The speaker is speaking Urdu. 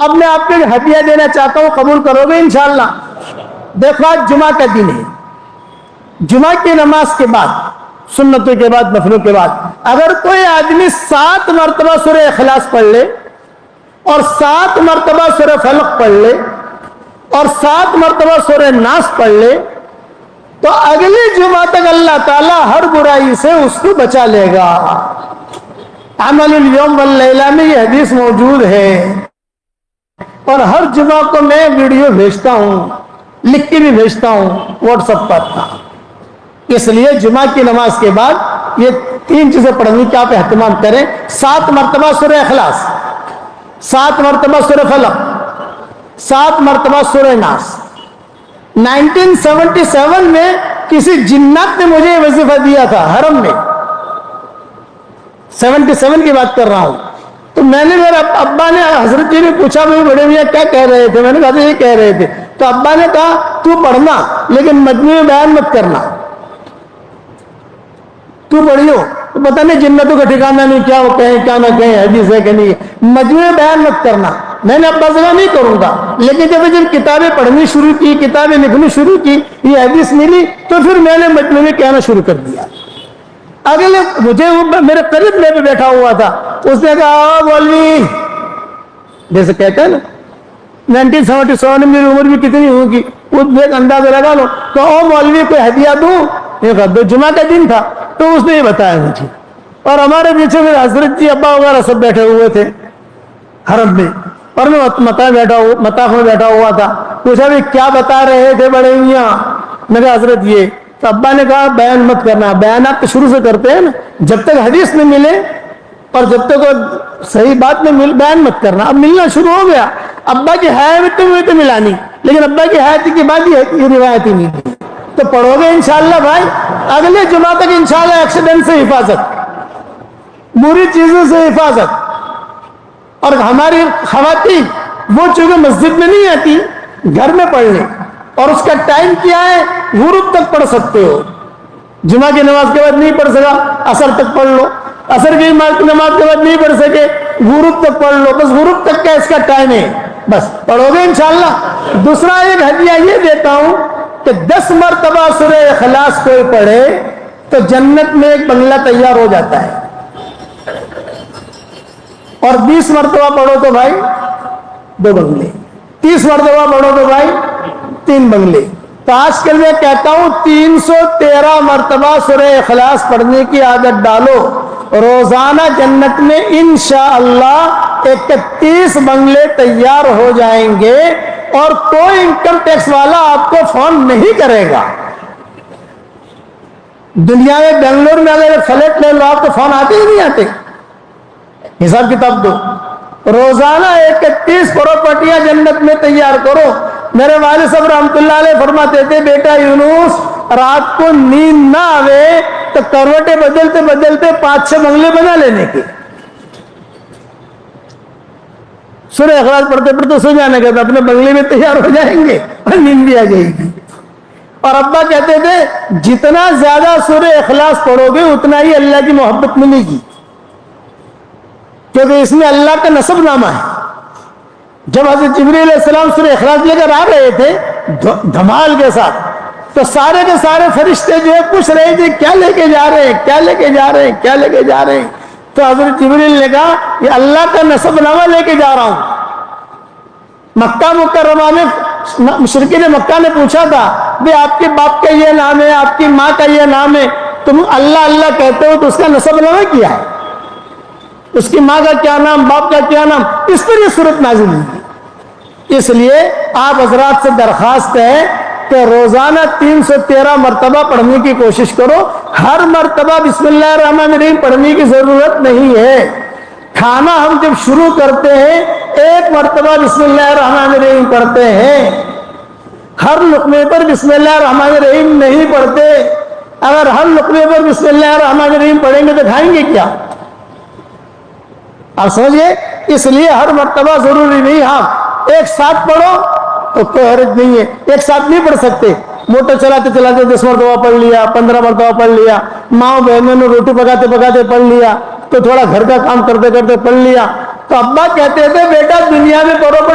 اب میں آپ کو ہدیہ دینا چاہتا ہوں, قبول کرو گے انشاءاللہ؟ دیکھو آج جمعہ کا دن ہے, جمعہ کی نماز کے بعد, سنتوں کے بعد, نفلوں کے بعد, اگر کوئی آدمی 7 مرتبہ سورہ اخلاص پڑھ لے اور 7 مرتبہ سورہ فلق پڑھ لے اور 7 مرتبہ سورہ ناس پڑھ لے تو اگلی جمعہ تک اللہ تعالیٰ ہر برائی سے اس کو بچا لے گا. عمل الیوم واللیلہ میں یہ حدیث موجود ہے, اور ہر جمعہ کو میں ویڈیو بھیجتا ہوں, لکھ کے بھی بھیجتا ہوں واٹس ایپ پر. اس لیے جمعہ کی نماز کے بعد یہ 3 چیزیں پڑھنے کی آپ اہتمام کریں. 7 مرتبہ سورہ اخلاص, 7 مرتبہ سورہ فلق, 7 مرتبہ سورہ ناس. 1977 میں کسی جنات نے مجھے وظیفہ دیا تھا حرم میں, 77 کی بات کر رہا ہوں. تو میں نے, میرے ابا نے, حضرت جی نے پوچھا بھائی بڑے میاں کیا کہہ رہے تھے؟ میں نے کہا یہ کہہ رہے تھے. تو ابا نے کہا تو پڑھنا لیکن مجموعی بیان مت کرنا, تو پڑھیو, تو پتہ نہیں جنتوں کا ٹھکانہ نہیں, کیا وہ کہیں کیا نہ کہیں, حدیث ہے کہ نہیں, مجموعی بیان مت کرنا. میں نے ابا سے کہا نہیں کروں گا, لیکن جب کتابیں پڑھنی شروع کی, کتابیں لکھنی شروع کی, یہ حدیث ملی, تو پھر میں نے مجموعی کہنا شروع کر دیا. اگلے مجھے میرے قریب میں بھی بیٹھا ہوا تھا, اس نے کہا مولوی, جیسے کہتے ہیں نا 1977 میں میری عمر بھی کتنی ہوگی, اس ایک اندازہ لگا لو, تو او مولوی کوئی ہدیہ دوں؟ یہ کہا جمعہ کا دن تھا, تو اس نے یہ بتایا مجھے. اور ہمارے پیچھے پھر حضرت جی ابا وغیرہ سب بیٹھے ہوئے تھے حرم میں, اور میں مطاف میں بیٹھا ہوا تھا. پوچھا بھی کیا بتا رہے تھے بڑے میاں؟ میں نے حضرت یہ. تو ابا نے کہا بیان مت کرنا, بیانات تو شروع سے کرتے ہیں نا, جب تک حدیث میں ملے اور جب تک صحیح بات میں بیان مت کرنا. اب ملنا شروع ہو گیا, ابا کی حیات میں تو ملا نہیں, لیکن ابا کی حیات کی بعد یہ روایت ہی نہیں تھی. تو پڑھو گے انشاءاللہ بھائی, اگلے جمعہ تک انشاءاللہ ایکسیڈنٹ سے حفاظت, بری چیزوں سے حفاظت. اور ہماری خواتین وہ چونکہ مسجد میں نہیں آتی, گھر میں پڑھ لیں, اور اس کا ٹائم کیا ہے, غروب تک پڑھ سکتے ہو. جمعہ کی نماز کے بعد نہیں پڑھ سکا, عصر تک پڑھ لو, عصر کی نماز کے بعد نہیں پڑھ سکے, غروب تک پڑھ لو, بس غروب تک کا اس کا ٹائم ہے, بس پڑھو گے انشاءاللہ. دوسرا ایک ہدیہ یہ دیتا ہوں کہ 10 مرتبہ سورہ اخلاص کوئی پڑھے تو جنت میں ایک بنگلہ تیار ہو جاتا ہے, اور 20 مرتبہ پڑھو تو بھائی 2 بنگلے, 30 مرتبہ پڑھو تو بھائی 3 بنگلے. تو آج کل میں کہتا ہوں 313 مرتبہ سورہ اخلاص پڑھنے کی عادت ڈالو, روزانہ جنت میں انشاءاللہ 31 بنگلے تیار ہو جائیں گے, اور کوئی انکم ٹیکس والا آپ کو فون نہیں کرے گا. دنیا میں بنگلور میں اگر فلیٹ لے لو آپ کو فون آتے ہی نہیں آتے, حساب کتاب دو. روزانہ 31 پراپرٹیاں جنت میں تیار کرو. میرے والد صاحب رحمۃ اللہ علیہ فرماتے تھے بیٹا یونس, رات کو نیند نہ آوے تو کروٹیں بدلتے بدلتے 5-6 بنگلے بنا لینے کے. سورہ اخلاص پڑھتے پڑھتے سو جانے کا, اپنے بنگلے میں تیار ہو جائیں گے اور نیند بھی آ جائے گی. اور ابا کہتے تھے جتنا زیادہ سورہ اخلاص پڑھو گے اتنا ہی اللہ کی محبت ملے گی, کیونکہ اس میں اللہ کا نسب نامہ ہے. جب حضرت جبریل علیہ السلام سورہ اخلاص لے کر آ رہے تھے دھمال کے ساتھ, تو سارے کے سارے فرشتے جو ہے پوچھ رہے تھے کیا لے کے جا رہے ہیں, کیا لے کے جا رہے ہیں, کیا لے کے جا رہے ہیں. تو حضرت جبریل نے کہا یہ اللہ کا نسب نامہ لے کے جا رہا ہوں. مکہ مکرمہ میں مشرکین مکہ نے پوچھا تھا بھئی آپ کے باپ کا یہ نام ہے, آپ کی ماں کا یہ نام ہے, تم اللہ اللہ کہتے ہو تو اس کا نسب نامہ کیا ہے, اس کی ماں کا کیا نام, باپ کا کیا نام, اس پر یہ صورت نازل ہوئی. اس لیے آپ حضرات سے درخواست ہے کہ روزانہ 313 مرتبہ پڑھنے کی کوشش کرو. ہر مرتبہ بسم اللہ الرحمن الرحیم پڑھنے کی ضرورت نہیں ہے. کھانا ہم جب شروع کرتے ہیں 1 مرتبہ بسم اللہ الرحمن الرحیم پڑھتے ہیں, ہر لقمے پر بسم اللہ الرحمن الرحیم نہیں پڑھتے. اگر ہر لقمے پر بسم اللہ الرحمن الرحیم پڑھیں گے تو کھائیں گے کیا, آپ سمجھئے. اس لیے ہر مرتبہ ضروری نہیں. ہاں ایک ساتھ پڑھو تو کوئی حرج نہیں ہے, ایک ساتھ نہیں پڑھ سکتے, موٹر چلاتے چلاتے 10 مرتبہ پڑھ لیا, 15 مرتبہ پڑھ لیا, ماں بہنوں نے روٹی پکاتے پکاتے پڑھ لیا, تو تھوڑا گھر کا کام کرتے کرتے پڑھ لیا. تو ابا کہتے تھے بیٹا دنیا میں پراپرٹی